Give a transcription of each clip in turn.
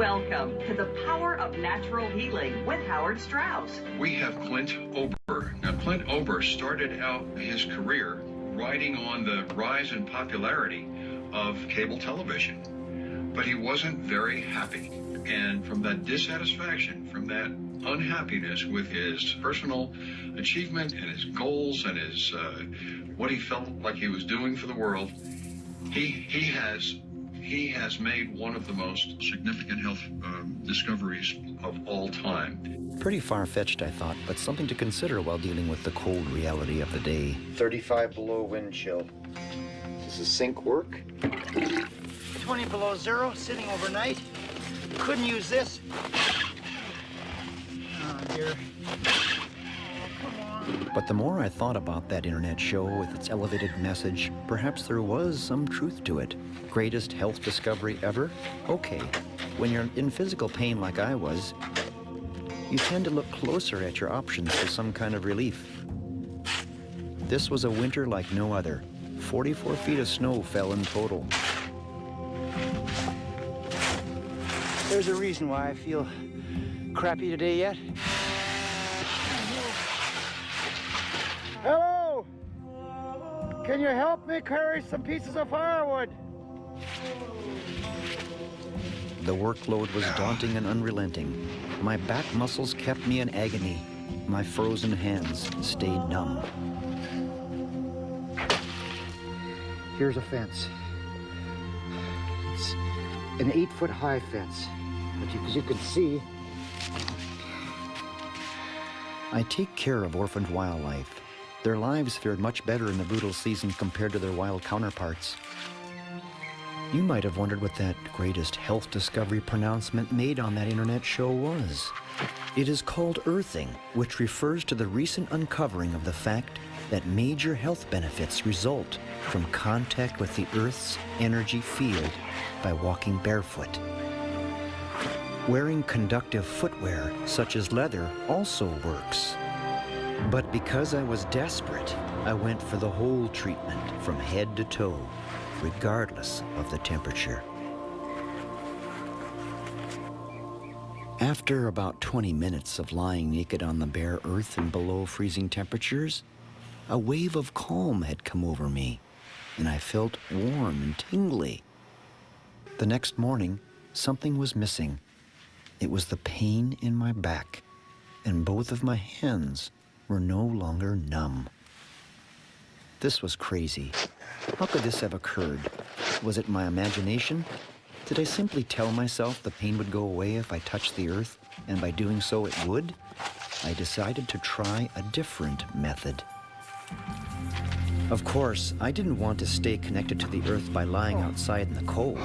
Welcome to the Power of Natural Healing with Howard Strauss. We have Clint Ober. Now, Clint Ober started out his career riding on the rise in popularity of cable television, but he wasn't very happy. And from that dissatisfaction, from that unhappiness with his personal achievement and his goals and his what he felt like he was doing for the world, he has made one of the most significant health discoveries of all time. Pretty far-fetched, I thought, but something to consider while dealing with the cold reality of the day. 35 below wind chill. Does the sink work? 20 below zero, sitting overnight. Couldn't use this. Oh, dear. But the more I thought about that internet show with its elevated message, perhaps there was some truth to it. Greatest health discovery ever? Okay. When you're in physical pain like I was, you tend to look closer at your options for some kind of relief. This was a winter like no other. 44 feet of snow fell in total. There's a reason why I feel crappy today yet. Hello! Can you help me carry some pieces of firewood? The workload was daunting and unrelenting. My back muscles kept me in agony. My frozen hands stayed numb. Here's a fence. It's an 8-foot-high fence. But as you can see, I take care of orphaned wildlife. Their lives fared much better in the brutal season compared to their wild counterparts. You might have wondered what that greatest health discovery pronouncement made on that internet show was. It is called earthing, which refers to the recent uncovering of the fact that major health benefits result from contact with the Earth's energy field by walking barefoot. Wearing conductive footwear, such as leather, also works. But because I was desperate, I went for the whole treatment from head to toe, regardless of the temperature. After about 20 minutes of lying naked on the bare earth and below freezing temperatures, a wave of calm had come over me, and I felt warm and tingly. The next morning, something was missing. It was the pain in my back, and both of my hands were no longer numb. This was crazy. How could this have occurred? Was it my imagination? Did I simply tell myself the pain would go away if I touched the earth, and by doing so it would? I decided to try a different method. Of course, I didn't want to stay connected to the earth by lying outside in the cold.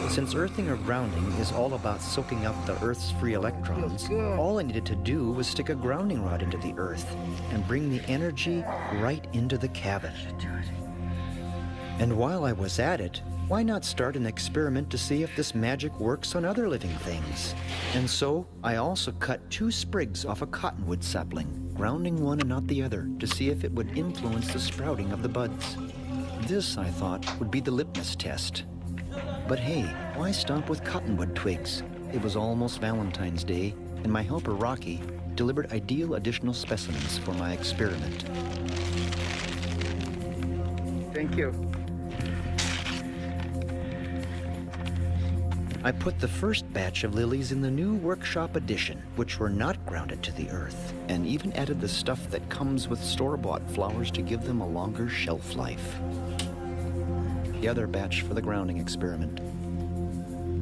Since earthing or grounding is all about soaking up the earth's free electrons, all I needed to do was stick a grounding rod into the earth and bring the energy right into the cabin. And while I was at it, why not start an experiment to see if this magic works on other living things? And so I also cut 2 sprigs off a cottonwood sapling, grounding one and not the other, to see if it would influence the sprouting of the buds. This, I thought, would be the litmus test. But hey, why stomp with cottonwood twigs? It was almost Valentine's Day, and my helper Rocky delivered ideal additional specimens for my experiment. thank you. I put the first batch of lilies in the new workshop edition, which were not grounded to the earth, and even added the stuff that comes with store-bought flowers to give them a longer shelf life. The other batch for the grounding experiment.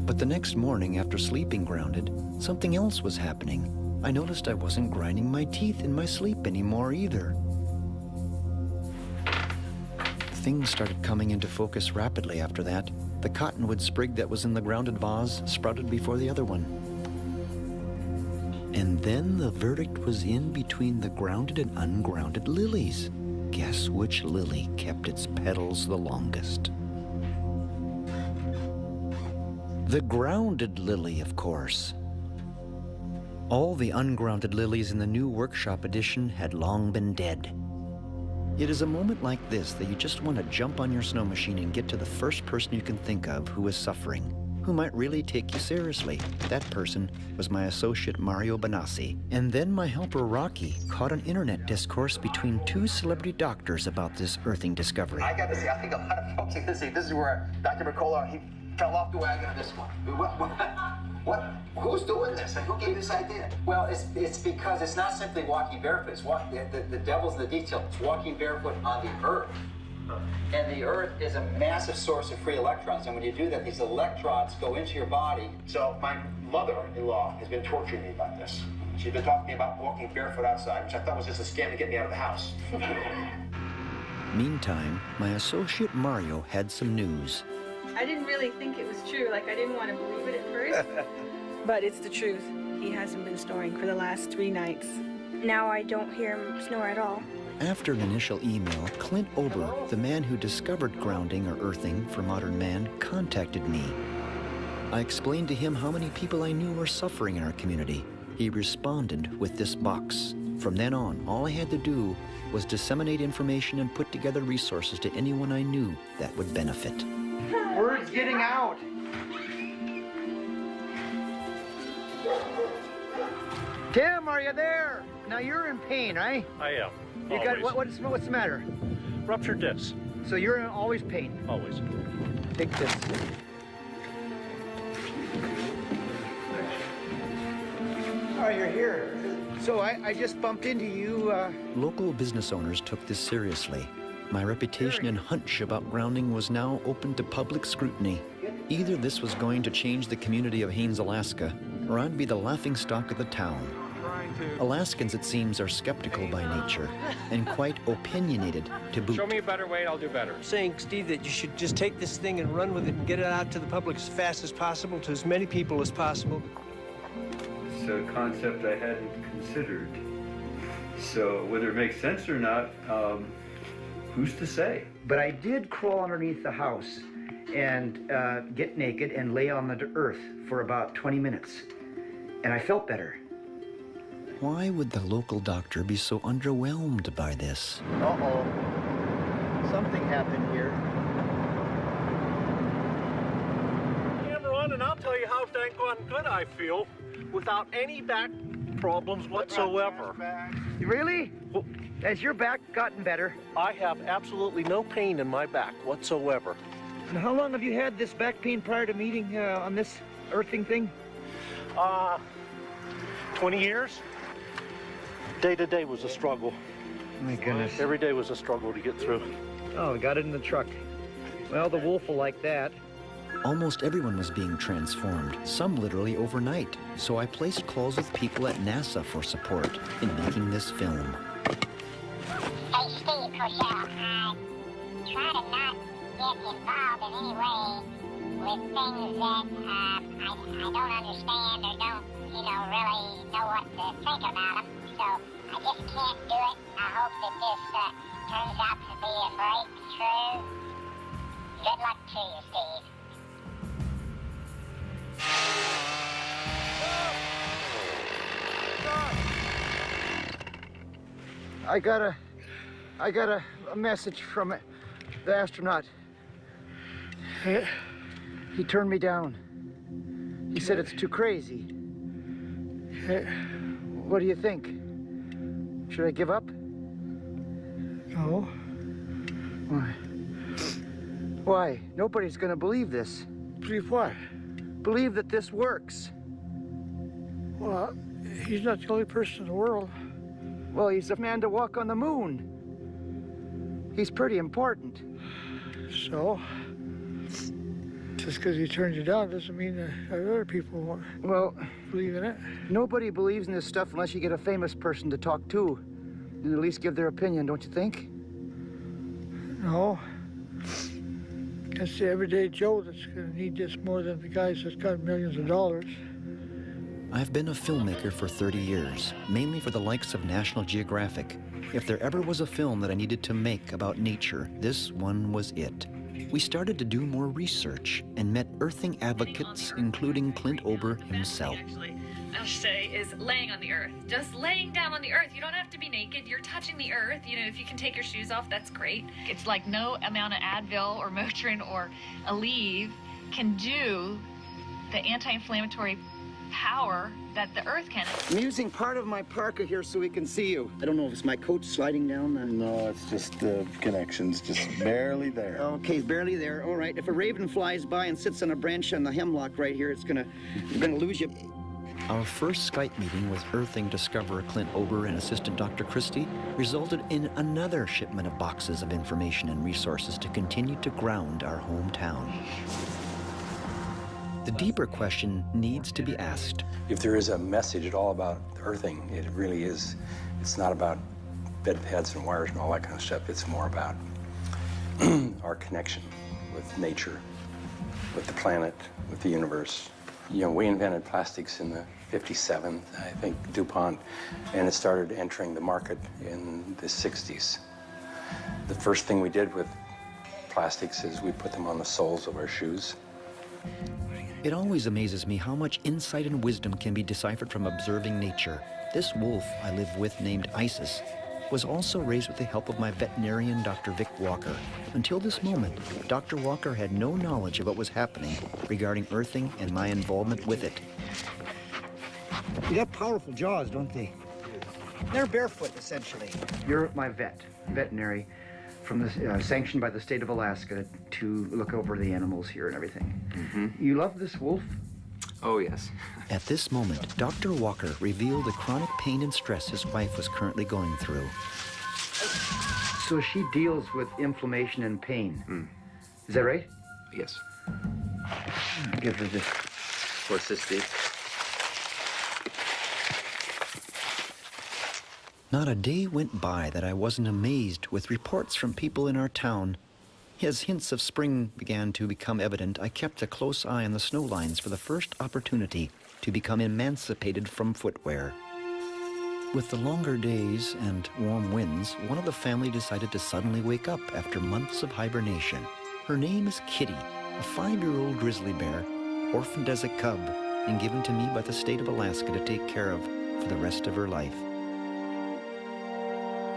But the next morning, after sleeping grounded, something else was happening. I noticed I wasn't grinding my teeth in my sleep anymore either. Things started coming into focus rapidly after that. The cottonwood sprig that was in the grounded vase sprouted before the other one. And then the verdict was in between the grounded and ungrounded lilies. Guess which lily kept its petals the longest? The grounded lily, of course. All the ungrounded lilies in the new workshop edition had long been dead. It is a moment like this that you just want to jump on your snow machine and get to the first person you can think of who is suffering. who might really take you seriously. That person was my associate Mario Benassi. And then my helper Rocky caught an internet discourse between two celebrity doctors about this earthing discovery. I got to see, I think a lot of folks are going to see, this is where Dr. Mercola, he fell off the wagon on this one. Who's doing this? And who gave this idea? Well, it's because it's not simply walking barefoot. It's the devil's in the detail. It's walking barefoot on the earth. And the earth is a massive source of free electrons. And when you do that, these electrons go into your body. So my mother-in-law has been torturing me about this. She's been talking to me about walking barefoot outside, which I thought was just a scam to get me out of the house. Meantime, my associate Mario had some news. I didn't really think it was true. Like, I didn't want to believe it at first. But it's the truth. He hasn't been snoring for the last 3 nights. Now I don't hear him snore at all. After an initial email, Clint Ober, the man who discovered grounding or earthing for modern man, contacted me. I explained to him how many people I knew were suffering in our community. He responded with this box. From then on, all I had to do was disseminate information and put together resources to anyone I knew that would benefit. Word's getting out. Tim, are you there? Now you're in pain, right? I am. You got what's the matter? Ruptured disc. So you're in always pain. Always. Take this. Oh, you're here. So I just bumped into you. Local business owners took this seriously. My reputation and hunch about grounding was now open to public scrutiny. Either this was going to change the community of Haines, Alaska, or I'd be the laughingstock of the town. Alaskans, it seems, are skeptical by nature and quite opinionated to boot. Show me a better way and I'll do better. Saying, Steve, that you should just take this thing and run with it and get it out to the public as fast as possible, to as many people as possible. It's a concept I hadn't considered. So whether it makes sense or not, who's to say? But I did crawl underneath the house and get naked and lay on the earth for about 20 minutes. And I felt better. Why would the local doctor be so underwhelmed by this? Uh-oh. Something happened here. Camera on, and I'll tell you how dang good I feel without any back problems whatsoever. Really? Has your back gotten better? I have absolutely no pain in my back whatsoever. And how long have you had this back pain prior to meeting on this earthing thing? 20 years. Day to day was a struggle. My goodness. Every day was a struggle to get through. Oh, we got it in the truck. Well, the wolf will like that. Almost everyone was being transformed, some literally overnight. So I placed calls with people at NASA for support in making this film. Hey, Steve Cosell, try to not get involved in any way with things that I don't understand or don't, really know what to think about them. So I just can't do it. I hope that this turns out to be a breakthrough. Good luck to you, Steve. I got a message from the astronaut. He turned me down. He said it's too crazy. What do you think? Should I give up? No. Why? Why? Nobody's gonna believe this. Believe what? Believe that this works. Well, he's not the only person in the world. Well, he's the man to walk on the moon. He's pretty important. So? Just because he turned you down doesn't mean that other people won't believe in it. Nobody believes in this stuff unless you get a famous person to talk to and at least give their opinion, don't you think? No. That's the everyday Joe that's going to need this more than the guys that's got millions of dollars. I've been a filmmaker for 30 years, mainly for the likes of National Geographic. If there ever was a film that I needed to make about nature, this one was it. We started to do more research and met earthing advocates, including Clint Ober himself. Actually, I'll say, is laying on the earth. Just laying down on the earth. You don't have to be naked. You're touching the earth. If you can take your shoes off, that's great. It's like no amount of Advil or Motrin or Aleve can do the anti-inflammatory power that the earth can. I'm using part of my parka here so we can see you. I don't know if it's my coat sliding down. No, it's just the connections, just barely there. Okay, barely there. All right. If a raven flies by and sits on a branch on the hemlock right here, we're gonna lose you. Our first Skype meeting with earthing discoverer Clint Ober and assistant Dr. Christie resulted in another shipment of boxes of information and resources to continue to ground our hometown. The deeper question needs to be asked. If there is a message at all about earthing, it really is. It's not about bed pads and wires and all that kind of stuff. It's more about our connection with nature, with the planet, with the universe. You know, we invented plastics in the 57, I think, DuPont, and it started entering the market in the 60s. The first thing we did with plastics is we put them on the soles of our shoes. It always amazes me how much insight and wisdom can be deciphered from observing nature. This wolf I live with, named Isis, was also raised with the help of my veterinarian, Dr. Vic Walker. Until this moment, Dr. Walker had no knowledge of what was happening regarding earthing and my involvement with it. They got powerful jaws, don't they? They're barefoot, essentially. You're my veterinary, from the sanctioned by the state of Alaska to look over the animals here and everything. Mm-hmm. You love this wolf? Oh, yes. At this moment, Dr. Walker revealed the chronic pain and stress his wife was currently going through. So she deals with inflammation and pain. Mm. Is that right? Yes. I'll give her this. For cystine. Not a day went by that I wasn't amazed with reports from people in our town. As hints of spring began to become evident, I kept a close eye on the snow lines for the first opportunity to become emancipated from footwear. With the longer days and warm winds, one of the family decided to suddenly wake up after months of hibernation. Her name is Kitty, a 5-year-old grizzly bear, orphaned as a cub and given to me by the state of Alaska to take care of for the rest of her life.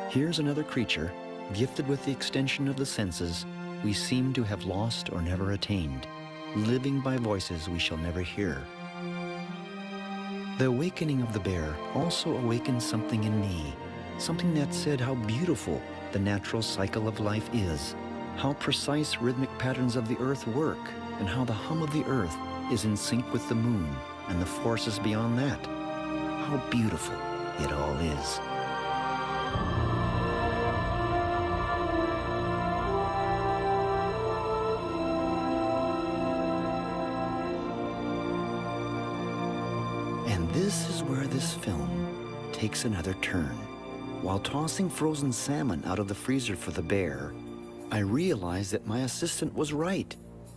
Here's another creature, gifted with the extension of the senses we seem to have lost or never attained, living by voices we shall never hear. The awakening of the bear also awakened something in me, something that said how beautiful the natural cycle of life is, how precise rhythmic patterns of the earth work, and how the hum of the earth is in sync with the moon and the forces beyond that. How beautiful it all is. And this is where this film takes another turn. While tossing frozen salmon out of the freezer for the bear, I realized that my assistant was right.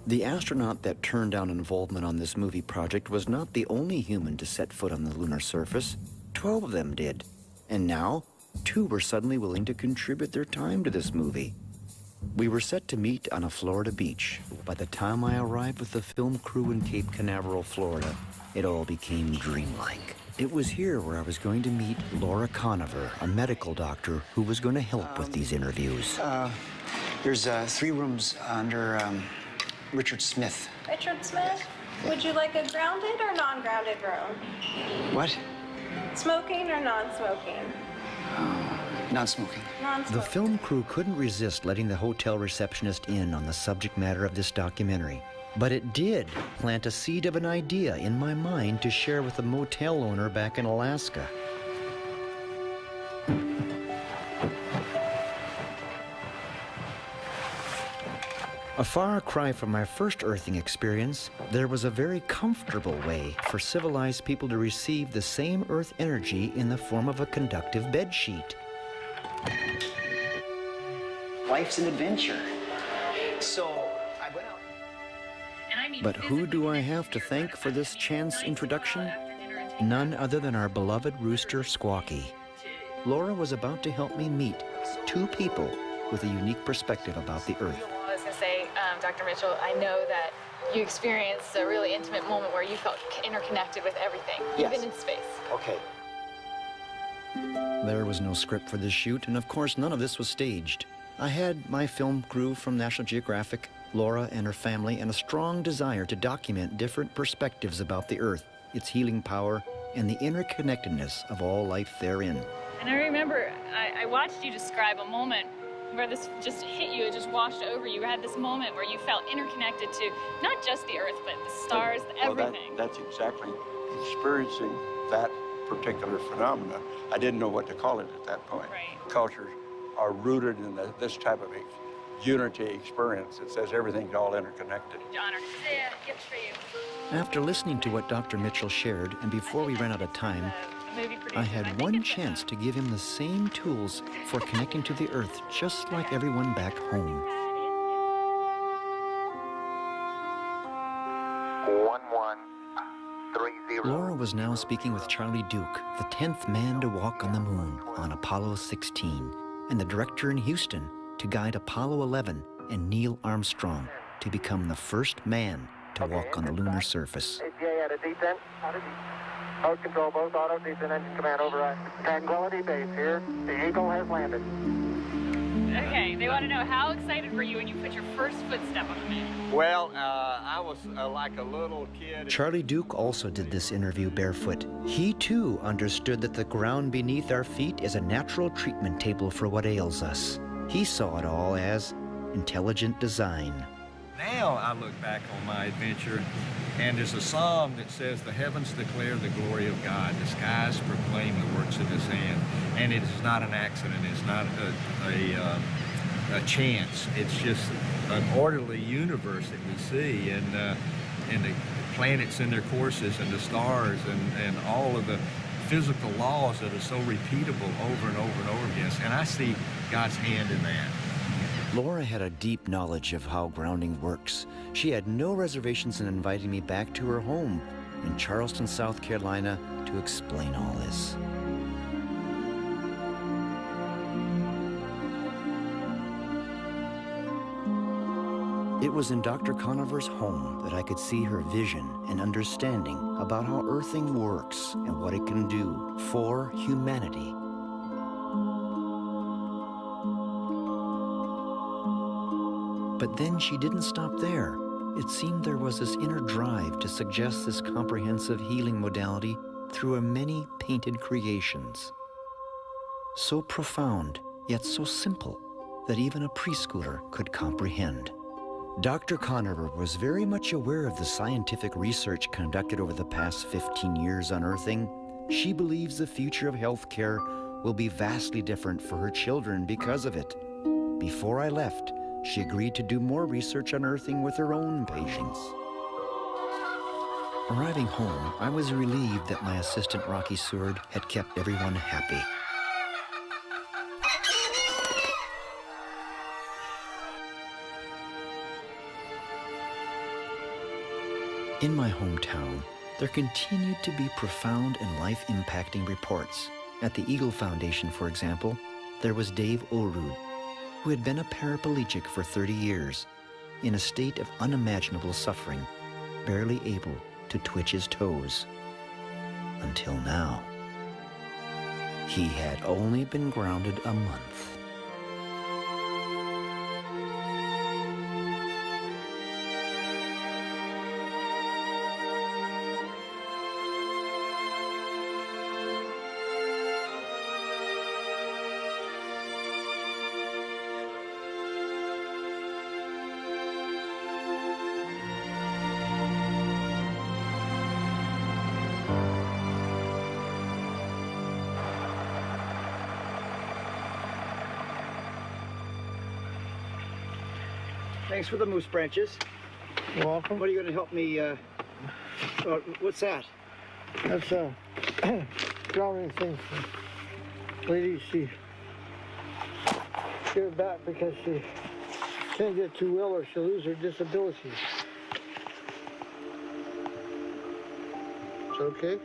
The astronaut that turned down involvement on this movie project was not the only human to set foot on the lunar surface. 12 of them did. And now, 2 were suddenly willing to contribute their time to this movie. We were set to meet on a Florida beach. By the time I arrived with the film crew in Cape Canaveral, Florida, it all became dreamlike. It was here where I was going to meet Laura Koniver, a medical doctor who was going to help with these interviews. There's 3 rooms under Richard Smith. Richard Smith? Would you like a grounded or non-grounded room? What? Smoking or non-smoking? Non-smoking. The film crew couldn't resist letting the hotel receptionist in on the subject matter of this documentary. But it did plant a seed of an idea in my mind to share with a motel owner back in Alaska. A far cry from my first earthing experience, there was a very comfortable way for civilized people to receive the same earth energy in the form of a conductive bedsheet. Life's an adventure. So I went out. But who do I have to thank for this chance introduction? None other than our beloved rooster, Squawky. Laura was about to help me meet 2 people with a unique perspective about the earth. I was going to say, Dr. Mitchell, I know that you experienced a really intimate moment where you felt interconnected with everything, Yes. even in space. Okay. There was no script for this shoot, and of course none of this was staged. I had my film crew from National Geographic, Laura and her family, and a strong desire to document different perspectives about the Earth, its healing power, and the interconnectedness of all life therein. And I remember I watched you describe a moment where this just hit you, it just washed over you. You had this moment where you felt interconnected to not just the Earth, but the stars, everything. That's exactly experiencing that particular phenomena. I didn't know what to call it at that point. Right. Cultures are rooted in this type of unity experience. It says everything's all interconnected. Honor. Gifts for you. After listening to what Dr. Mitchell shared, and before we ran out of time, I had one chance to give him the same tools for connecting to the Earth, just like everyone back home. 1130. Laura was now speaking with Charlie Duke, the 10th man to walk on the moon on Apollo 16, and the director in Houston to guide Apollo 11 and Neil Armstrong to become the first man to walk on the lunar surface. APA at a D10. Mode control, both auto, decent engine command override. Tranquility Base here. The Eagle has landed. Okay, they want to know, how excited were you when you put your first footstep on the moon? Well, I was like a little kid. Charlie Duke also did this interview barefoot. He too understood that the ground beneath our feet is a natural treatment table for what ails us. He saw it all as intelligent design. Now I look back on my adventure, and there's a psalm that says, "The heavens declare the glory of God, the skies proclaim the works of his hand." And it is not an accident, it's not a chance, it's just an orderly universe that we see, and the planets in their courses, and the stars, and all of the physical laws that are so repeatable over and over and over again. And I see God's hand in that. Laura had a deep knowledge of how grounding works. She had no reservations in inviting me back to her home in Charleston, South Carolina, to explain all this. It was in Dr. Koniver's home that I could see her vision and understanding about how earthing works and what it can do for humanity. But then she didn't stop there. It seemed there was this inner drive to suggest this comprehensive healing modality through her many painted creations. So profound, yet so simple, that even a preschooler could comprehend. Dr. Koniver was very much aware of the scientific research conducted over the past 15 years on earthing. She believes the future of healthcare will be vastly different for her children because of it. Before I left, she agreed to do more research on earthing with her own patients. Arriving home, I was relieved that my assistant Rocky Seward had kept everyone happy. In my hometown, there continued to be profound and life-impacting reports. At the Eagle Foundation, for example, there was Dave Orud, who had been a paraplegic for 30 years, in a state of unimaginable suffering, barely able to twitch his toes. Until now. He had only been grounded a month. Thanks for the moose branches. You're welcome. What are you going to help me, what's that? That's a grounding thing for lady. She get it back because she can't get too well or she'll lose her disability. It's okay?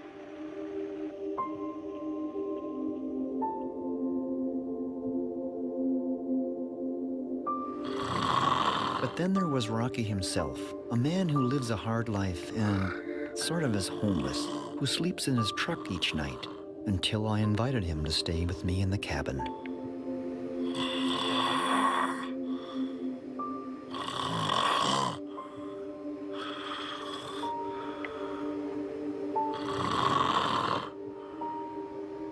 But then there was Rocky himself, a man who lives a hard life and sort of is homeless, who sleeps in his truck each night, until I invited him to stay with me in the cabin.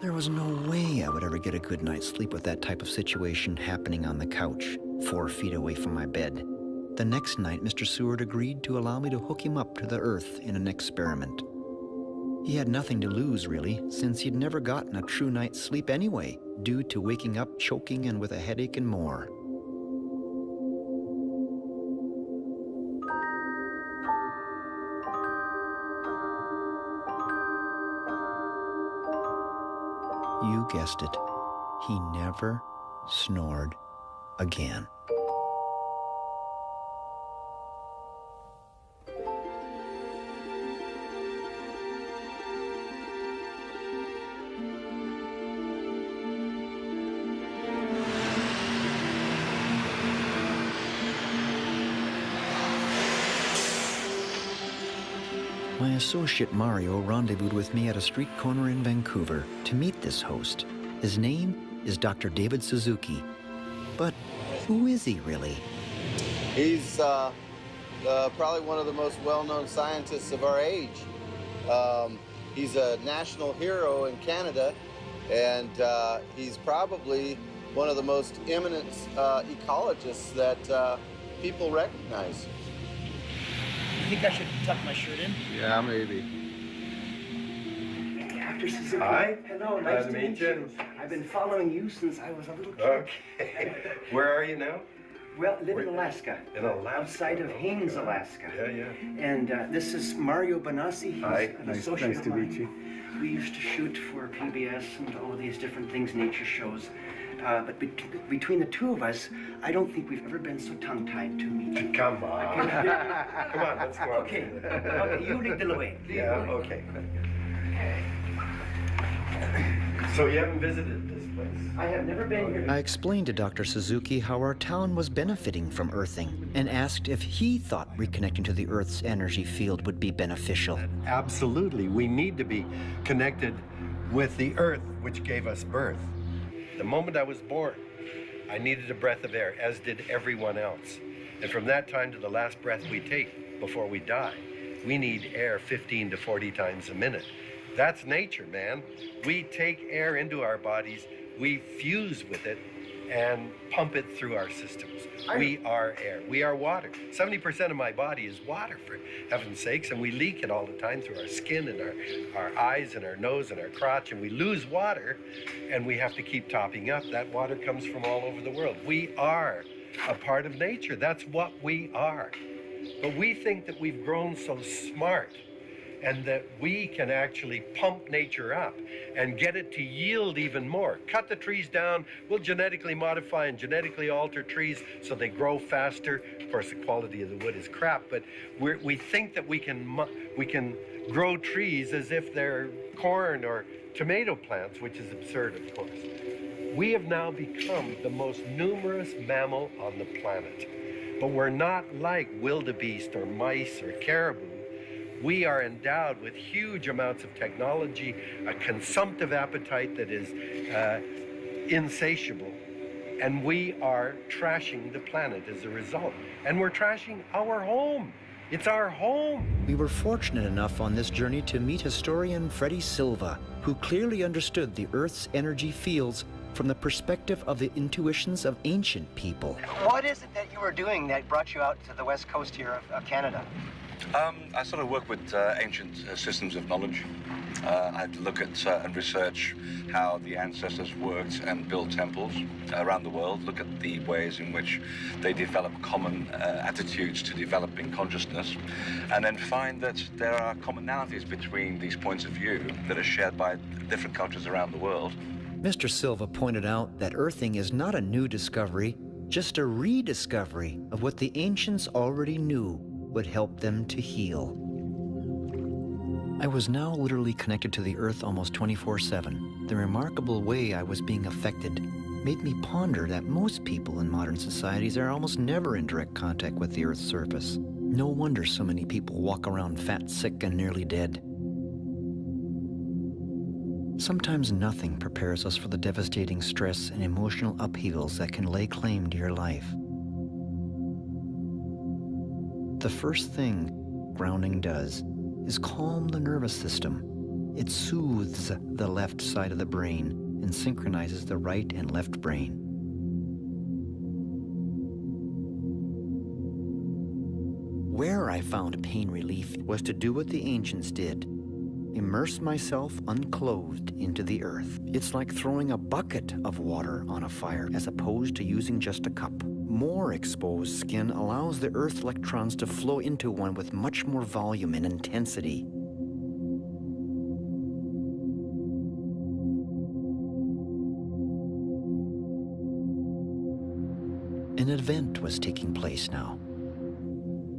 There was no way I would ever get a good night's sleep with that type of situation happening on the couch, 4 feet away from my bed. The next night, Mr. Seward agreed to allow me to hook him up to the Earth in an experiment. He had nothing to lose, really, since he'd never gotten a true night's sleep anyway, due to waking up choking and with a headache and more. You guessed it. He never snored again. My associate Mario rendezvoused with me at a street corner in Vancouver to meet this host. His name is Dr. David Suzuki. But who is he really? He's probably one of the most well-known scientists of our age. He's a national hero in Canada, and he's probably one of the most eminent ecologists that people recognize. I think I should tuck my shirt in. Yeah, maybe. Dr. Suzuki. Hi. Hello, nice to meet you. I've been following you since I was a little kid. Okay. Where are you now? Well, live in Alaska. In Alaska? Outside of Haines, Alaska. Yeah, yeah. And this is Mario Benassi. He's Hi. an associate of mine. We used to shoot for PBS and all of these different things, nature shows. But between the two of us, I don't think we've ever been so tongue-tied to meet. Come on. Come on, let's go on. Okay. Okay, you lead the way. Yeah, okay. So you haven't visited this place? I have never been here. I explained to Dr. Suzuki how our town was benefiting from earthing and asked if he thought reconnecting to the Earth's energy field would be beneficial. Absolutely. We need to be connected with the Earth, which gave us birth. The moment I was born, I needed a breath of air, as did everyone else. And from that time to the last breath we take before we die, we need air 15 to 40 times a minute. That's nature, man. We take air into our bodies, we fuse with it, and pump it through our systems. We are air. We are water. 70% of my body is water, for heaven's sakes, and we leak it all the time through our skin and our eyes and our nose and our crotch, and we lose water, and we have to keep topping up. That water comes from all over the world. We are a part of nature. That's what we are. But we think that we've grown so smart and that we can actually pump nature up and get it to yield even more. Cut the trees down, we'll genetically modify and genetically alter trees so they grow faster. Of course, the quality of the wood is crap, but we think that we can grow trees as if they're corn or tomato plants, which is absurd, of course. We have now become the most numerous mammal on the planet, but we're not like wildebeest or mice or caribou. We are endowed with huge amounts of technology, a consumptive appetite that is insatiable, and we are trashing the planet as a result. And we're trashing our home. It's our home. We were fortunate enough on this journey to meet historian Freddie Silva, who clearly understood the Earth's energy fields from the perspective of the intuitions of ancient people. What is it that you were doing that brought you out to the west coast here of Canada? I sort of work with ancient systems of knowledge. I had to look at and research how the ancestors worked and built temples around the world, look at the ways in which they develop common attitudes to developing consciousness, and then find that there are commonalities between these points of view that are shared by different cultures around the world. Mr. Silva pointed out that earthing is not a new discovery, just a rediscovery of what the ancients already knew would help them to heal. I was now literally connected to the earth almost 24/7. The remarkable way I was being affected made me ponder that most people in modern societies are almost never in direct contact with the earth's surface. No wonder so many people walk around fat, sick, and nearly dead. Sometimes nothing prepares us for the devastating stress and emotional upheavals that can lay claim to your life. The first thing grounding does is calm the nervous system, It soothes the left side of the brain and synchronizes the right and left brain. Where I found pain relief was to do what the ancients did. Immerse myself unclothed into the earth. It's like throwing a bucket of water on a fire as opposed to using just a cup. More exposed skin allows the earth electrons to flow into one with much more volume and intensity. An event was taking place now.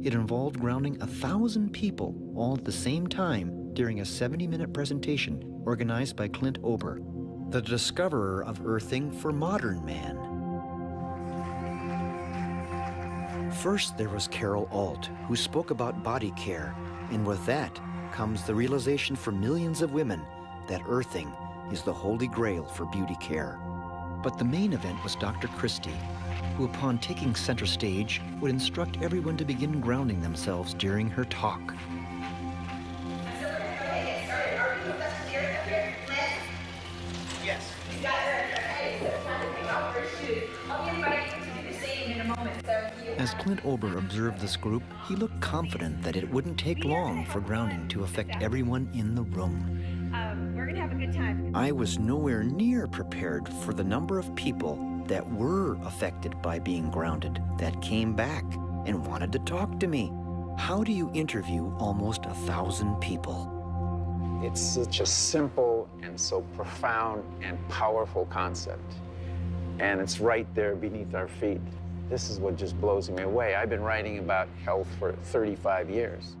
It involved grounding 1,000 people all at the same time during a 70-minute presentation organized by Clint Ober, the discoverer of earthing for modern man. First, there was Carol Alt, who spoke about body care, and with that comes the realization for millions of women that earthing is the holy grail for beauty care. But the main event was Dr. Christie, who upon taking center stage would instruct everyone to begin grounding themselves during her talk. Yes. As Clint Ober observed this group, he looked confident that it wouldn't take long for grounding to affect everyone in the room. We're gonna have a good time. I was nowhere near prepared for the number of people that were affected by being grounded, that came back and wanted to talk to me. How do you interview almost 1,000 people? It's such a simple and so profound and powerful concept. And it's right there beneath our feet. This is what just blows me away. I've been writing about health for 35 years.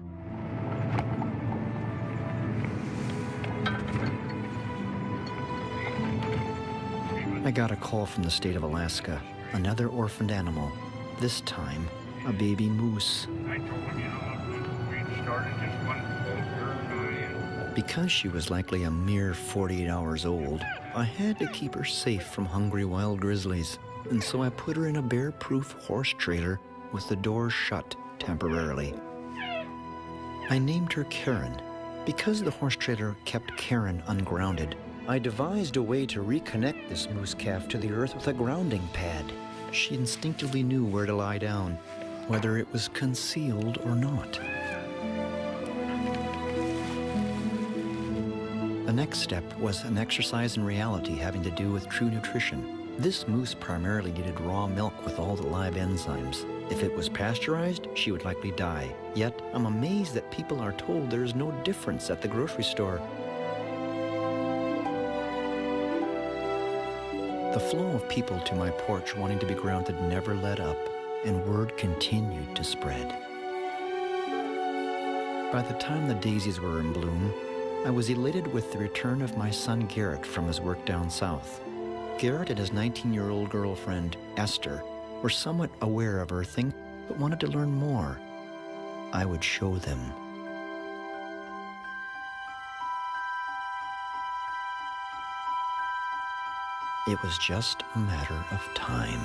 I got a call from the state of Alaska, another orphaned animal, this time a baby moose. Because she was likely a mere 48 hours old, I had to keep her safe from hungry wild grizzlies, and so I put her in a bear-proof horse trailer with the doors shut temporarily. I named her Karen. Because the horse trailer kept Karen ungrounded, I devised a way to reconnect this moose calf to the earth with a grounding pad. She instinctively knew where to lie down, whether it was concealed or not. The next step was an exercise in reality having to do with true nutrition. This moose primarily needed raw milk with all the live enzymes. If it was pasteurized, she would likely die. Yet, I'm amazed that people are told there is no difference at the grocery store. The flow of people to my porch wanting to be grounded never let up, and word continued to spread. By the time the daisies were in bloom, I was elated with the return of my son Garrett from his work down south. Garrett and his 19-year-old girlfriend, Esther, were somewhat aware of earthing, but wanted to learn more. I would show them. It was just a matter of time.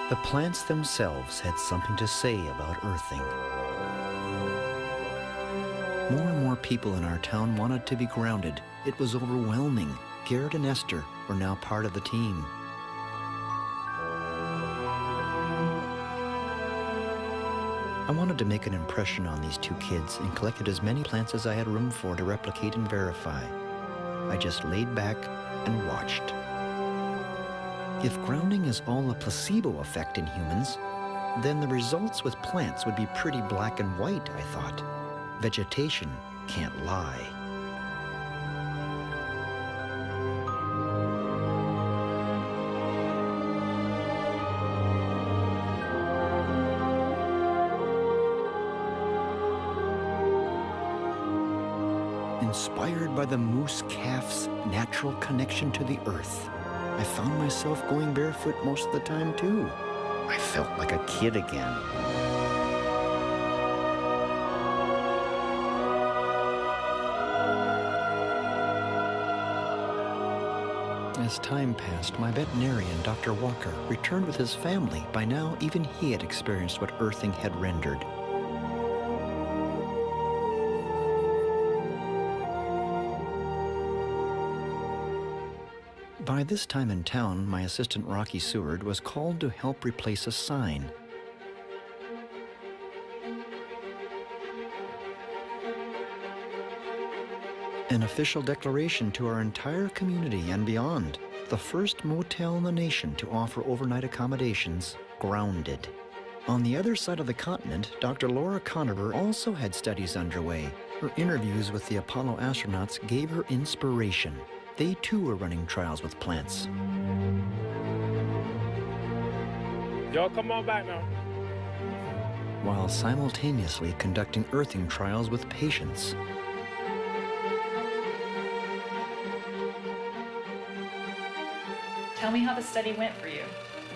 The plants themselves had something to say about earthing. More and more people in our town wanted to be grounded. It was overwhelming. Garrett and Esther were now part of the team. I wanted to make an impression on these two kids and collected as many plants as I had room for to replicate and verify. I just laid back and watched. If grounding is all a placebo effect in humans, then the results with plants would be pretty black and white, I thought. Vegetation can't lie. Inspired by the moose calf's natural connection to the earth, I found myself going barefoot most of the time too. I felt like a kid again. As time passed, my veterinarian, Dr. Walker, returned with his family. By now, even he had experienced what earthing had rendered. By this time in town, my assistant Rocky Seward was called to help replace a sign. An official declaration to our entire community and beyond. The first motel in the nation to offer overnight accommodations, grounded. On the other side of the continent, Dr. Laura Koniver also had studies underway. Her interviews with the Apollo astronauts gave her inspiration. They too were running trials with plants. Y'all come on back now. While simultaneously conducting earthing trials with patients. Tell me how the study went for you.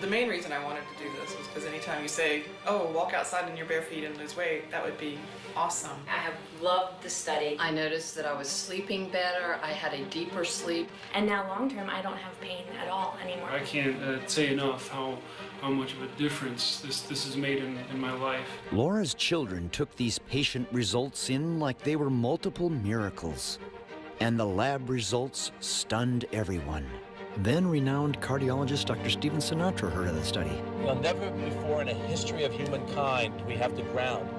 The main reason I wanted to do this was because anytime you say, oh, walk outside in your bare feet and lose weight, that would be awesome. I have loved the study. I noticed that I was sleeping better. I had a deeper sleep. And now long term, I don't have pain at all anymore. I can't say enough how much of a difference this has made in my life. Laura's children took these patient results in like they were multiple miracles. And the lab results stunned everyone. Then renowned cardiologist Dr. Stephen Sinatra heard of the study. Never before in a history of humankind do we have to ground.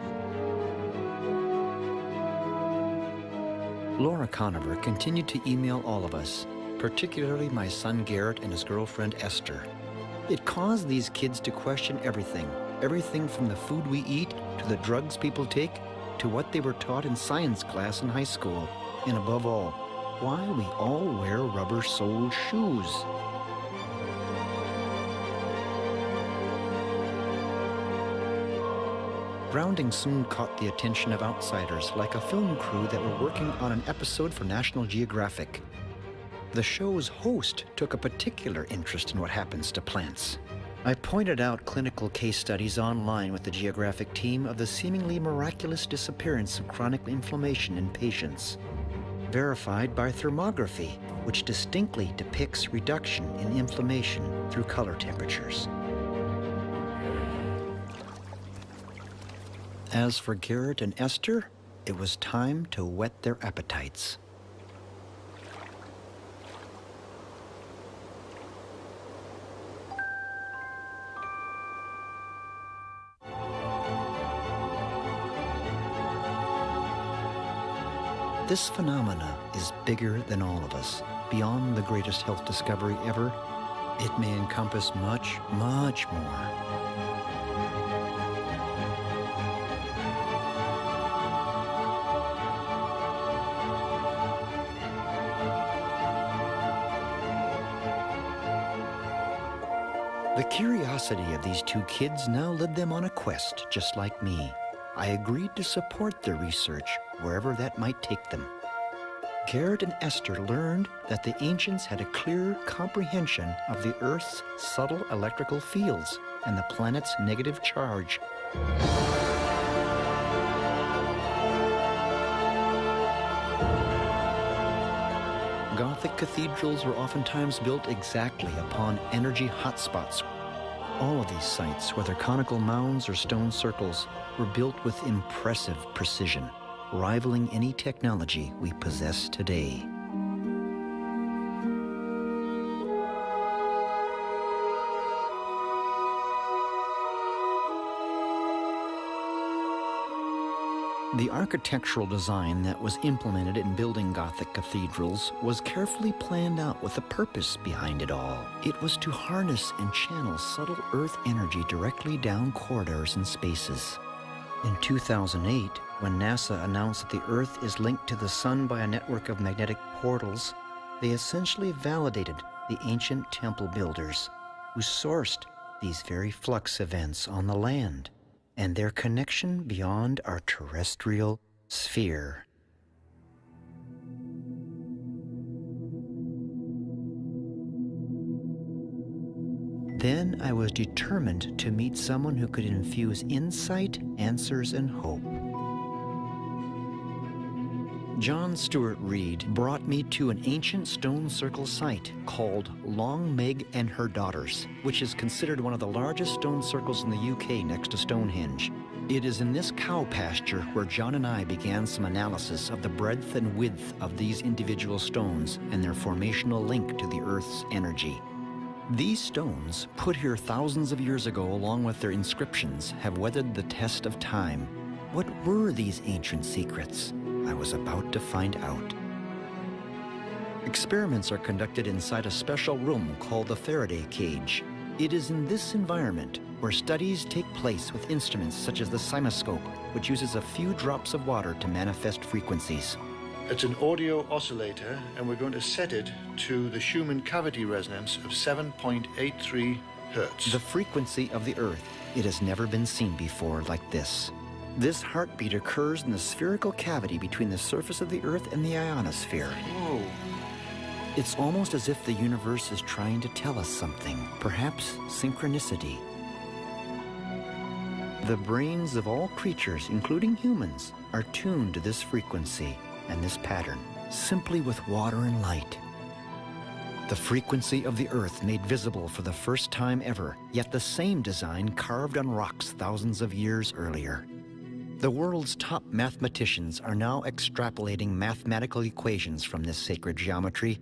Laura Koniver continued to email all of us, particularly my son Garrett and his girlfriend Esther. It caused these kids to question everything. Everything from the food we eat, to the drugs people take, to what they were taught in science class in high school. And above all, why we all wear rubber-soled shoes. Grounding soon caught the attention of outsiders, like a film crew that were working on an episode for National Geographic. The show's host took a particular interest in what happens to plants. I pointed out clinical case studies online with the Geographic team of the seemingly miraculous disappearance of chronic inflammation in patients. Verified by thermography, which distinctly depicts reduction in inflammation through color temperatures. As for Garrett and Esther, it was time to whet their appetites. This phenomena is bigger than all of us, beyond the greatest health discovery ever. It may encompass much, much more. The curiosity of these two kids now led them on a quest, just like me. I agreed to support their research, wherever that might take them. Garrett and Esther learned that the ancients had a clear comprehension of the Earth's subtle electrical fields and the planet's negative charge. Gothic cathedrals were oftentimes built exactly upon energy hotspots. All of these sites, whether conical mounds or stone circles, were built with impressive precision, rivaling any technology we possess today. The architectural design that was implemented in building Gothic cathedrals was carefully planned out with a purpose behind it all. It was to harness and channel subtle Earth energy directly down corridors and spaces. In 2008, when NASA announced that the Earth is linked to the Sun by a network of magnetic portals, they essentially validated the ancient temple builders who sourced these very flux events on the land and their connection beyond our terrestrial sphere. Then I was determined to meet someone who could infuse insight, answers, and hope. John Stuart Reed brought me to an ancient stone circle site called Long Meg and Her Daughters, which is considered one of the largest stone circles in the UK next to Stonehenge. It is in this cow pasture where John and I began some analysis of the breadth and width of these individual stones and their formational link to the Earth's energy. These stones, put here thousands of years ago along with their inscriptions, have weathered the test of time. What were these ancient secrets? I was about to find out. Experiments are conducted inside a special room called the Faraday cage. It is in this environment where studies take place with instruments such as the cymoscope, which uses a few drops of water to manifest frequencies. It's an audio oscillator, and we're going to set it to the Schumann cavity resonance of 7.83 hertz. The frequency of the Earth. It has never been seen before like this. This heartbeat occurs in the spherical cavity between the surface of the Earth and the ionosphere. Whoa. It's almost as if the universe is trying to tell us something, perhaps synchronicity. The brains of all creatures, including humans, are tuned to this frequency and this pattern, simply with water and light. The frequency of the Earth made visible for the first time ever, yet the same design carved on rocks thousands of years earlier. The world's top mathematicians are now extrapolating mathematical equations from this sacred geometry.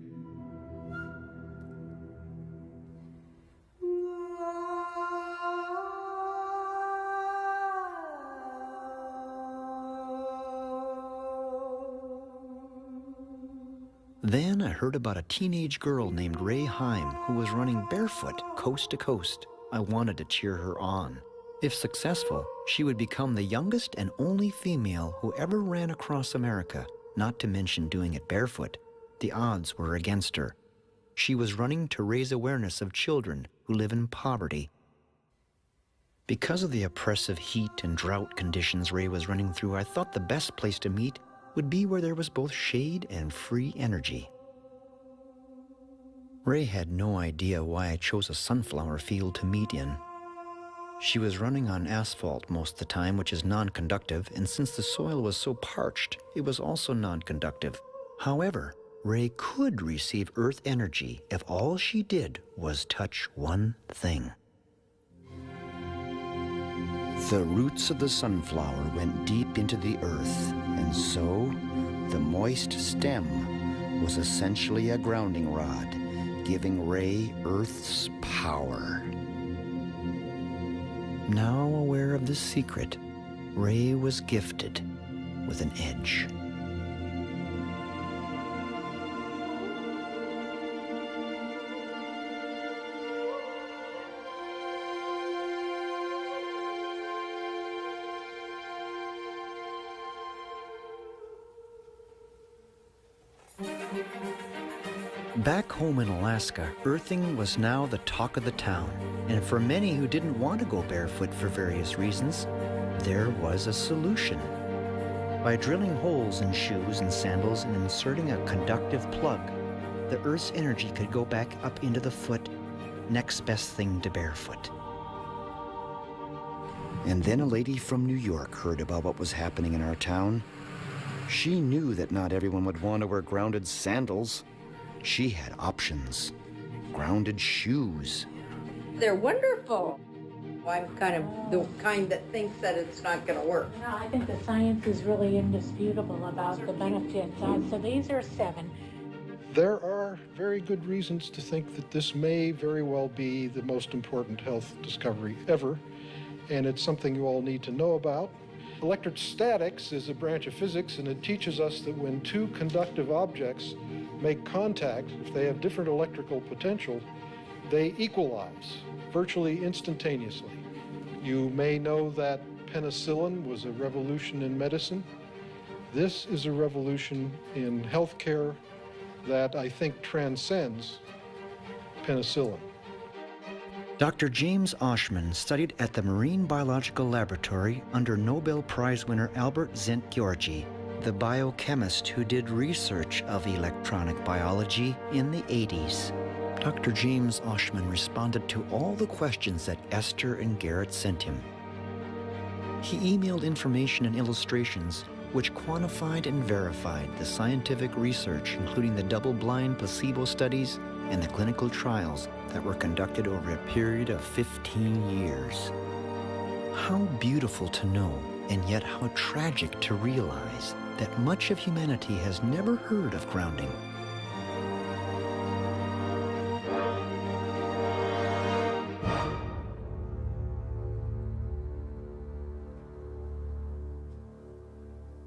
Then I heard about a teenage girl named Ray Heim who was running barefoot coast to coast. I wanted to cheer her on. If successful, she would become the youngest and only female who ever ran across America, not to mention doing it barefoot. The odds were against her. She was running to raise awareness of children who live in poverty. Because of the oppressive heat and drought conditions Ray was running through, I thought the best place to meet would be where there was both shade and free energy. Ray had no idea why I chose a sunflower field to meet in. She was running on asphalt most of the time, which is non-conductive, and since the soil was so parched, it was also non-conductive. However, Ray could receive earth energy if all she did was touch one thing. The roots of the sunflower went deep into the earth, and so the moist stem was essentially a grounding rod, giving Ray Earth's power. Now aware of this secret, Ray was gifted with an edge. Back home in Alaska, earthing was now the talk of the town, and for many who didn't want to go barefoot for various reasons, there was a solution. By drilling holes in shoes and sandals and inserting a conductive plug, the Earth's energy could go back up into the foot, next best thing to barefoot. And then a lady from New York heard about what was happening in our town. She knew that not everyone would want to wear grounded sandals. She had options. Grounded shoes. They're wonderful. I'm kind of the kind that thinks that it's not going to work. No, I think the science is really indisputable about the benefits. So these are 7. There are very good reasons to think that this may very well be the most important health discovery ever, and it's something you all need to know about. Electrostatics is a branch of physics, and it teaches us that when two conductive objects make contact, if they have different electrical potential, they equalize virtually instantaneously. You may know that penicillin was a revolution in medicine. This is a revolution in healthcare that I think transcends penicillin. Dr. James Oshman studied at the Marine Biological Laboratory under Nobel Prize winner Albert Szent-Györgyi, the biochemist who did research of electronic biology in the 80s. Dr. James Oshman responded to all the questions that Esther and Garrett sent him. He emailed information and illustrations which quantified and verified the scientific research, including the double-blind placebo studies and the clinical trials that were conducted over a period of 15 years. How beautiful to know, and yet how tragic to realize that much of humanity has never heard of grounding.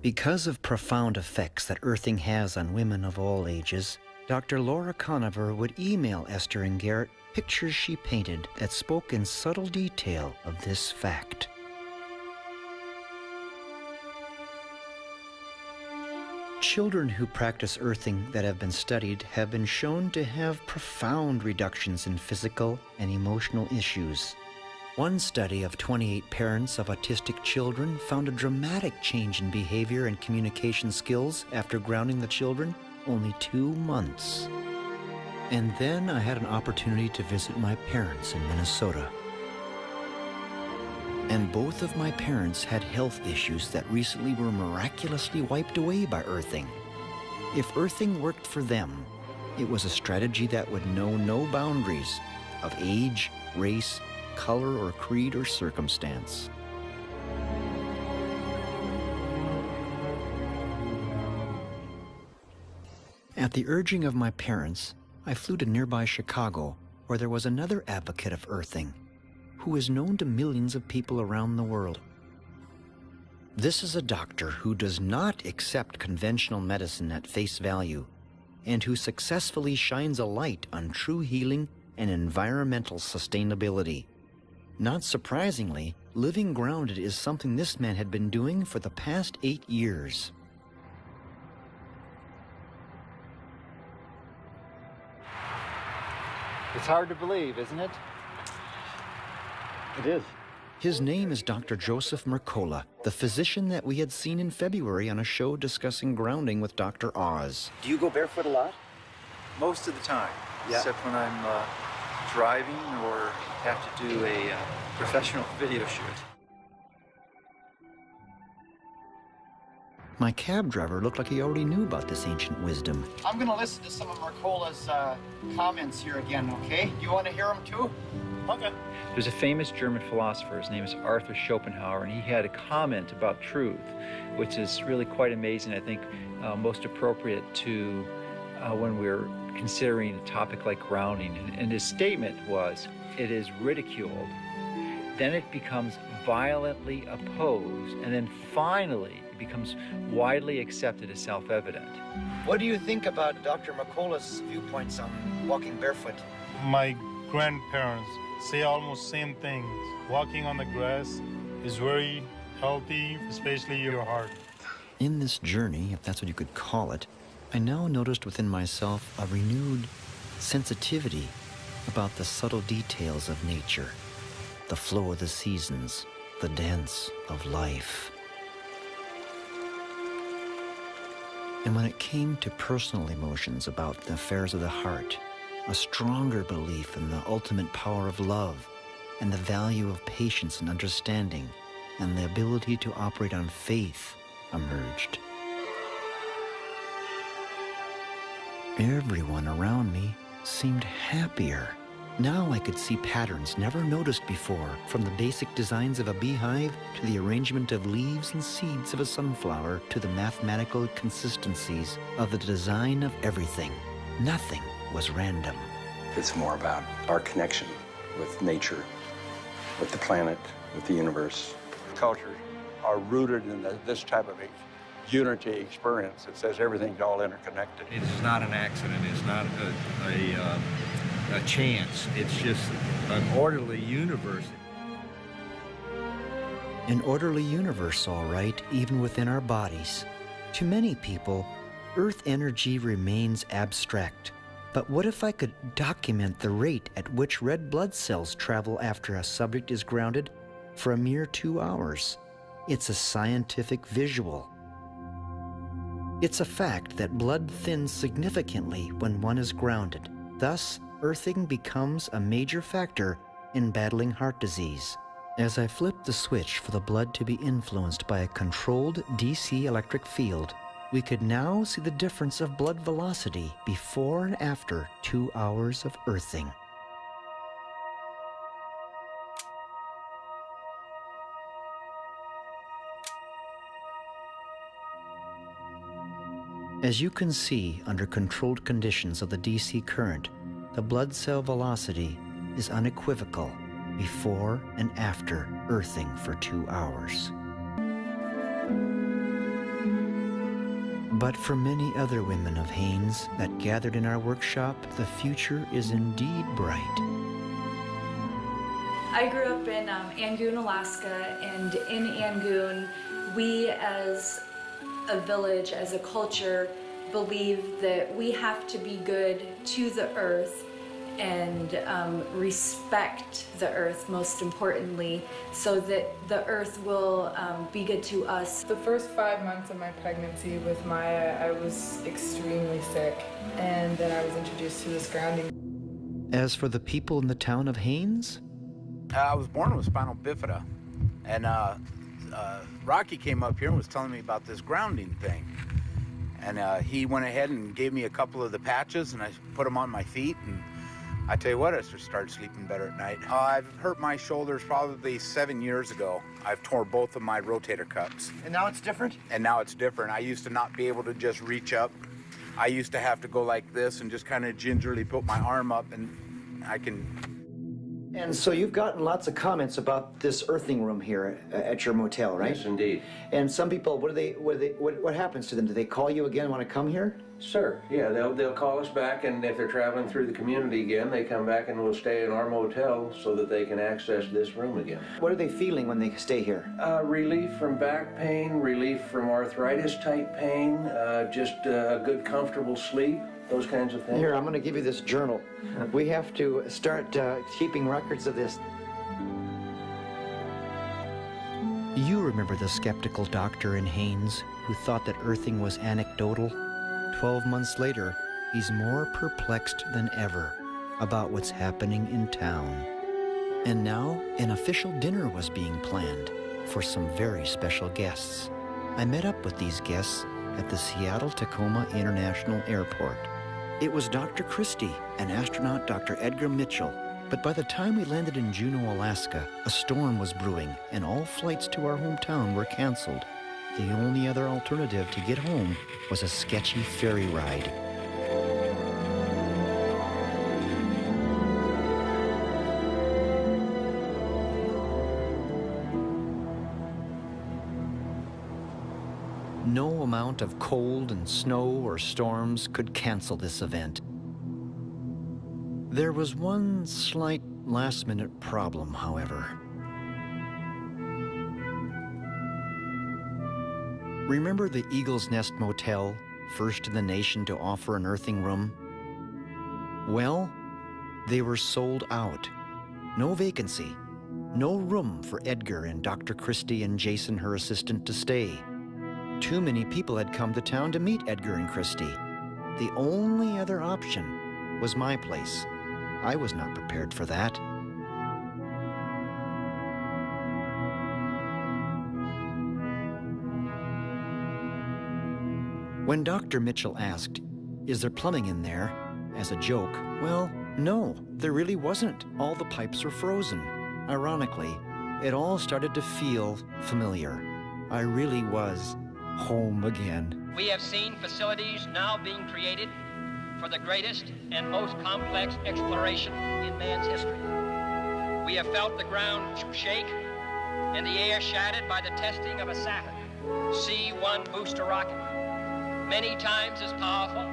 Because of profound effects that earthing has on women of all ages, Dr. Laura Koniver would email Esther and Garrett pictures she painted that spoke in subtle detail of this fact. Children who practice earthing that have been studied have been shown to have profound reductions in physical and emotional issues. One study of 28 parents of autistic children found a dramatic change in behavior and communication skills after grounding the children only 2 months. And then I had an opportunity to visit my parents in Minnesota. And both of my parents had health issues that recently were miraculously wiped away by earthing. If earthing worked for them, it was a strategy that would know no boundaries of age, race, color, or creed or circumstance. At the urging of my parents, I flew to nearby Chicago, where there was another advocate of earthing, who is known to millions of people around the world. This is a doctor who does not accept conventional medicine at face value, and who successfully shines a light on true healing and environmental sustainability. Not surprisingly, living grounded is something this man had been doing for the past 8 years. It's hard to believe, isn't it? It is. His name is Dr. Joseph Mercola, the physician that we had seen in February on a show discussing grounding with Dr. Oz. Do you go barefoot a lot? Most of the time, Yeah. except when I'm driving or have to do a professional video shoot. My cab driver looked like he already knew about this ancient wisdom. I'm going to listen to some of Mercola's comments here again, okay? Do you want to hear them too? Okay. There's a famous German philosopher, his name is Arthur Schopenhauer, and he had a comment about truth, which is really quite amazing, I think most appropriate to when we're considering a topic like grounding. And his statement was, it is ridiculed, then it becomes violently opposed, and then finally it becomes widely accepted as self-evident. What do you think about Dr. Mercola's viewpoints on walking barefoot? My grandparents say almost same things. Walking on the grass is very healthy, especially your heart. In this journey, if that's what you could call it, I now noticed within myself a renewed sensitivity about the subtle details of nature, the flow of the seasons, the dance of life. And when it came to personal emotions about the affairs of the heart, a stronger belief in the ultimate power of love and the value of patience and understanding and the ability to operate on faith emerged. Everyone around me seemed happier. Now I could see patterns never noticed before, from the basic designs of a beehive to the arrangement of leaves and seeds of a sunflower to the mathematical consistencies of the design of everything. Nothing was random. It's more about our connection with nature, with the planet, with the universe. Cultures are rooted in this type of unity experience. It says everything's all interconnected. It's not an accident. It's not a chance. It's just an orderly universe. An orderly universe, all right, even within our bodies. To many people, Earth energy remains abstract. But what if I could document the rate at which red blood cells travel after a subject is grounded for a mere 2 hours? It's a scientific visual. It's a fact that blood thins significantly when one is grounded. Thus, earthing becomes a major factor in battling heart disease. As I flipped the switch for the blood to be influenced by a controlled DC electric field, we could now see the difference of blood velocity before and after 2 hours of earthing. As you can see, under controlled conditions of the DC current, the blood cell velocity is unequivocal before and after earthing for 2 hours. But for many other women of Haines that gathered in our workshop, the future is indeed bright. I grew up in Angoon, Alaska, and in Angoon, we as a village, as a culture, believe that we have to be good to the earth and respect the earth, most importantly, so that the earth will be good to us. The first 5 months of my pregnancy with Maya, I was extremely sick, and then I was introduced to this grounding. As for the people in the town of Haines, I was born with spinal bifida, and Rocky came up here and was telling me about this grounding thing. And he went ahead and gave me a couple of the patches, and I put them on my feet, and I tell you what, I just started sleeping better at night. I've hurt my shoulders probably 7 years ago. I've torn both of my rotator cuffs. And now it's different? And now it's different. I used to not be able to just reach up. I used to have to go like this and just kind of gingerly put my arm up, and I can... And so you've gotten lots of comments about this earthing room here at your motel, right? Yes, indeed. And some people, what happens to them? Do they call you again, want to come here? Sure, yeah, they'll call us back, and if they're traveling through the community again, they come back and will stay in our motel so that they can access this room again. What are they feeling when they stay here? Relief from back pain, relief from arthritis-type pain, just a good, comfortable sleep, those kinds of things. Here, I'm going to give you this journal. We have to start keeping records of this. you remember the skeptical doctor in Haines who thought that earthing was anecdotal? 12 months later, he's more perplexed than ever about what's happening in town. And now, an official dinner was being planned for some very special guests. I met up with these guests at the Seattle-Tacoma International Airport. It was Dr. Christie and astronaut Dr. Edgar Mitchell. But by the time we landed in Juneau, Alaska, a storm was brewing and all flights to our hometown were canceled. The only other alternative to get home was a sketchy ferry ride. No amount of cold and snow or storms could cancel this event. There was one slight last-minute problem, however. Remember the Eagle's Nest Motel, first in the nation to offer an earthing room? Well, they were sold out. No vacancy. No room for Edgar and Dr. Christie and Jason, her assistant, to stay. Too many people had come to town to meet Edgar and Christie. The only other option was my place. I was not prepared for that. When Dr. Mitchell asked, "Is there plumbing in there?" as a joke, well, no, there really wasn't. All the pipes were frozen. Ironically, it all started to feel familiar. I really was home again. We have seen facilities now being created for the greatest and most complex exploration in man's history. We have felt the ground shake and the air shattered by the testing of a Saturn C-1 booster rocket, many times as powerful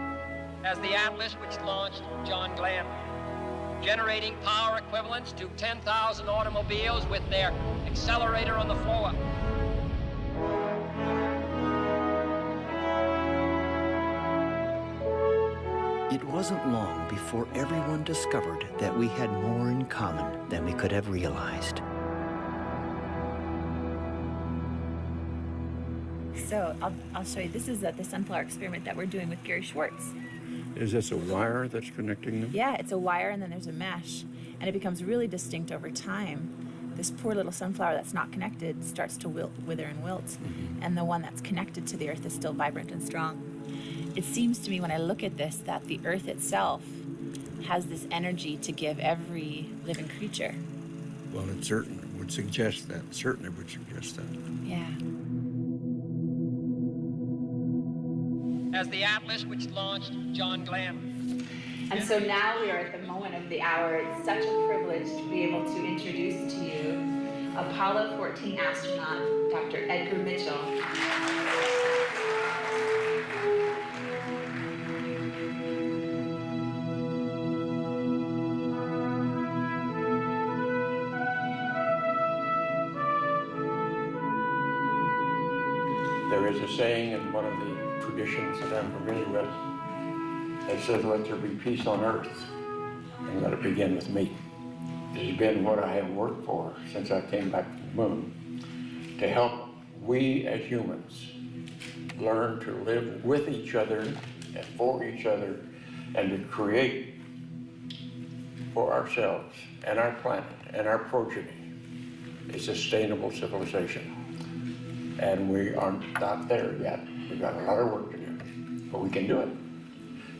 as the Atlas which launched John Glenn, generating power equivalents to 10,000 automobiles with their accelerator on the floor. It wasn't long before everyone discovered that we had more in common than we could have realized. So I'll show you. This is the sunflower experiment that we're doing with Gary Schwartz. Is this a wire that's connecting them? Yeah, it's a wire and then there's a mesh. And it becomes really distinct over time. This poor little sunflower that's not connected starts to wither and wilt. Mm-hmm. And the one that's connected to the earth is still vibrant and strong. It seems to me when I look at this that the earth itself has this energy to give every living creature. Well, it certainly would suggest that. Certainly would suggest that. Yeah. as the atlas which launched John Glenn. And so now we are at the moment of the hour. It's such a privilege to be able to introduce to you Apollo 14 astronaut, Dr. Edgar Mitchell. There is a saying in one of the traditions that I'm familiar with that says, let there be peace on earth, and let it begin with me. It has been what I have worked for since I came back from the moon, to help we as humans learn to live with each other and for each other, and to create for ourselves and our planet and our progeny a sustainable civilization. And we are not there yet. We've got a lot of work to do, but we can do it.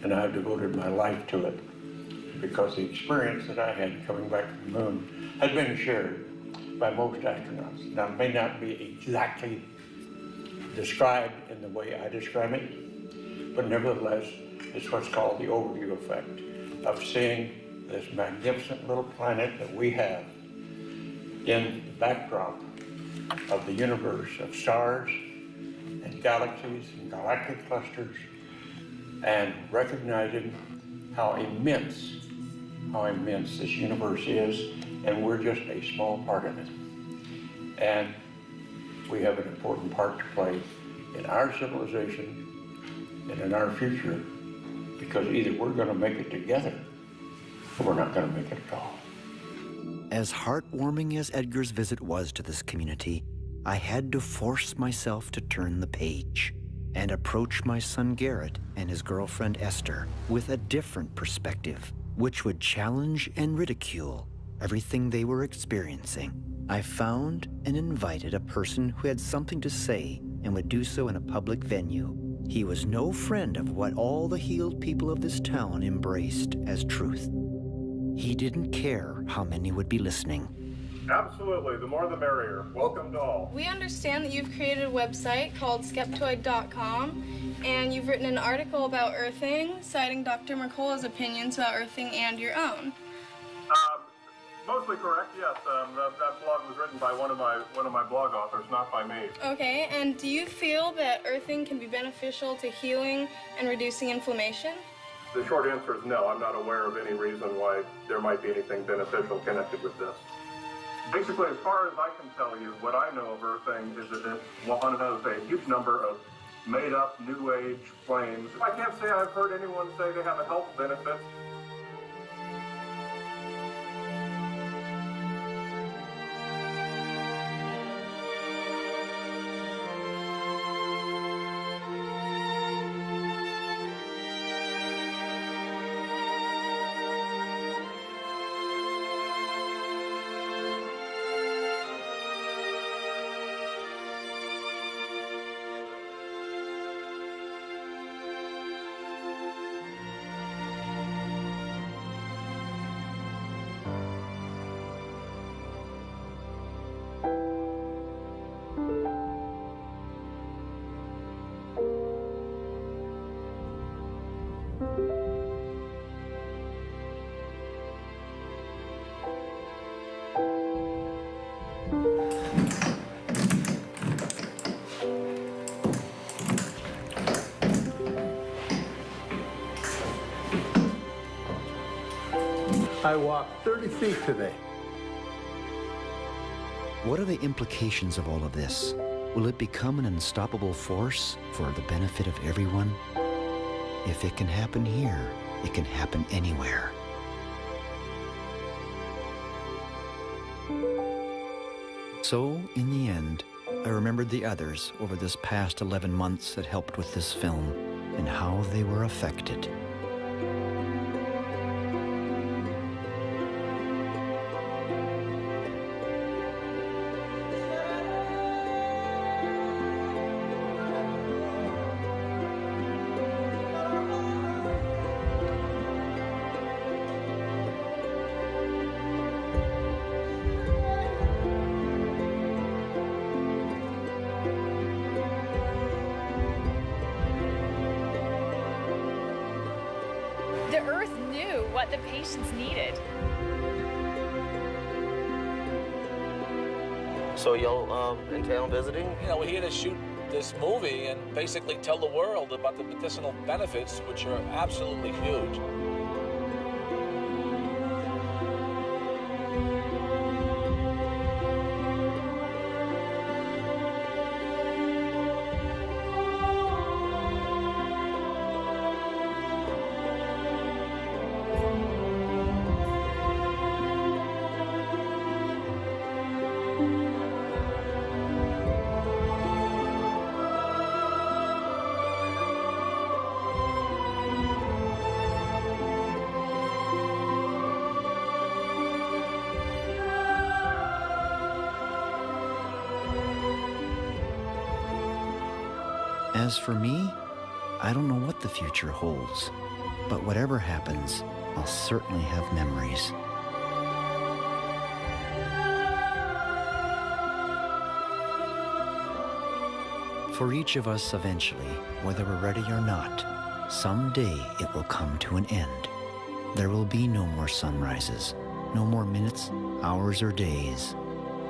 And I've devoted my life to it because the experience that I had coming back from the moon had been shared by most astronauts. Now, it may not be exactly described in the way I describe it, but nevertheless, it's what's called the overview effect of seeing this magnificent little planet that we have in the backdrop of the universe of stars and galaxies and galactic clusters, and recognizing how immense this universe is, and we're just a small part of it. And we have an important part to play in our civilization and in our future, because either we're going to make it together or we're not going to make it at all. As heartwarming as Edgar's visit was to this community, I had to force myself to turn the page and approach my son Garrett and his girlfriend Esther with a different perspective, which would challenge and ridicule everything they were experiencing. I found and invited a person who had something to say and would do so in a public venue. He was no friend of what all the healed people of this town embraced as truth. He didn't care how many would be listening. Absolutely, the more the merrier. Welcome to all. We understand that you've created a website called Skeptoid.com, and you've written an article about earthing, citing Dr. Mercola's opinions about earthing and your own. Mostly correct, yes. That blog was written by one of my blog authors, not by me. Okay, and do you feel that earthing can be beneficial to healing and reducing inflammation? The short answer is no. I'm not aware of any reason why there might be anything beneficial connected with this. Basically, as far as I can tell you, what I know of earthing is that one has a huge number of made-up New Age claims. I can't say I've heard anyone say they have a health benefit. I walked 30 feet today. What are the implications of all of this? Will it become an unstoppable force for the benefit of everyone? If it can happen here, it can happen anywhere. So, in the end, I remembered the others over this past 11 months that helped with this film and how they were affected. The earth knew what the patients needed. So y'all intend on visiting? You know, we're here to shoot this movie and basically tell the world about the medicinal benefits, which are absolutely huge. As for me, I don't know what the future holds, but whatever happens, I'll certainly have memories. For each of us eventually, whether we're ready or not, someday it will come to an end. There will be no more sunrises, no more minutes, hours, or days.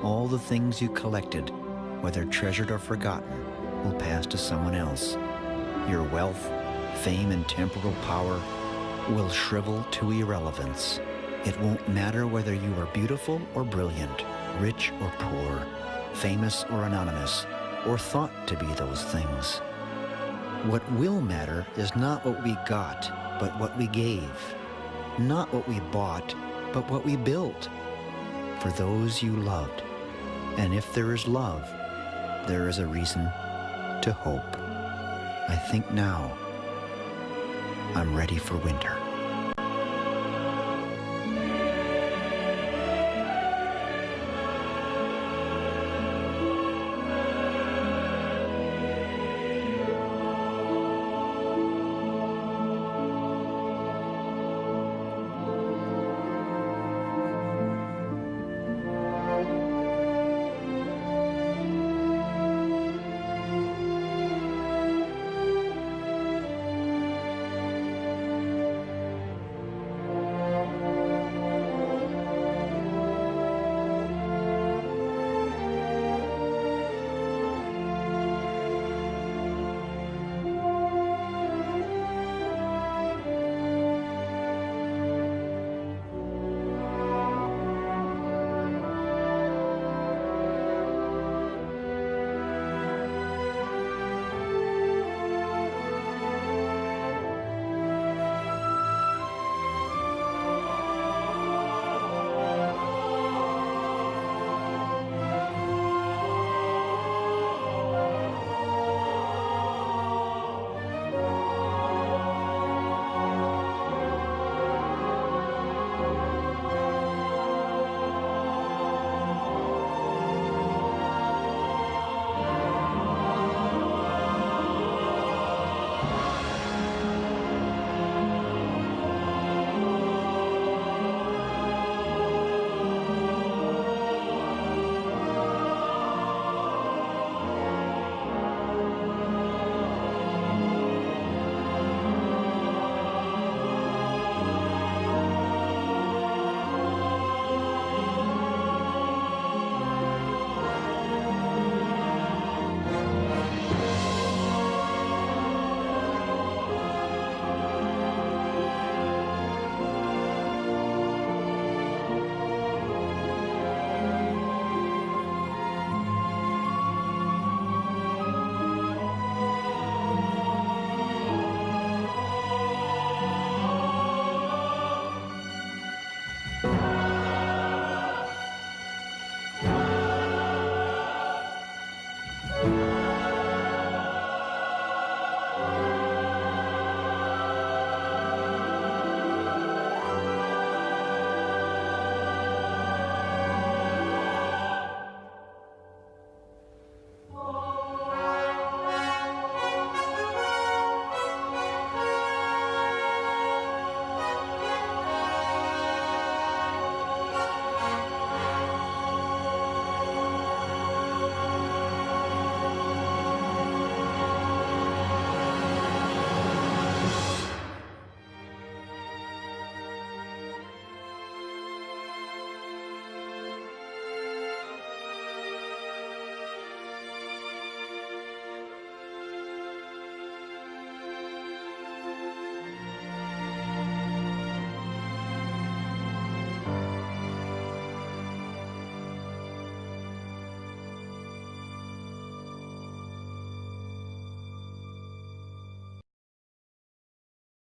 All the things you collected, whether treasured or forgotten, will pass to someone else. Your wealth, fame, and temporal power will shrivel to irrelevance. It won't matter whether you are beautiful or brilliant, rich or poor, famous or anonymous, or thought to be those things. What will matter is not what we got, but what we gave. Not what we bought, but what we built. For those you loved. And if there is love, there is a reason to hope. I think now I'm ready for winter.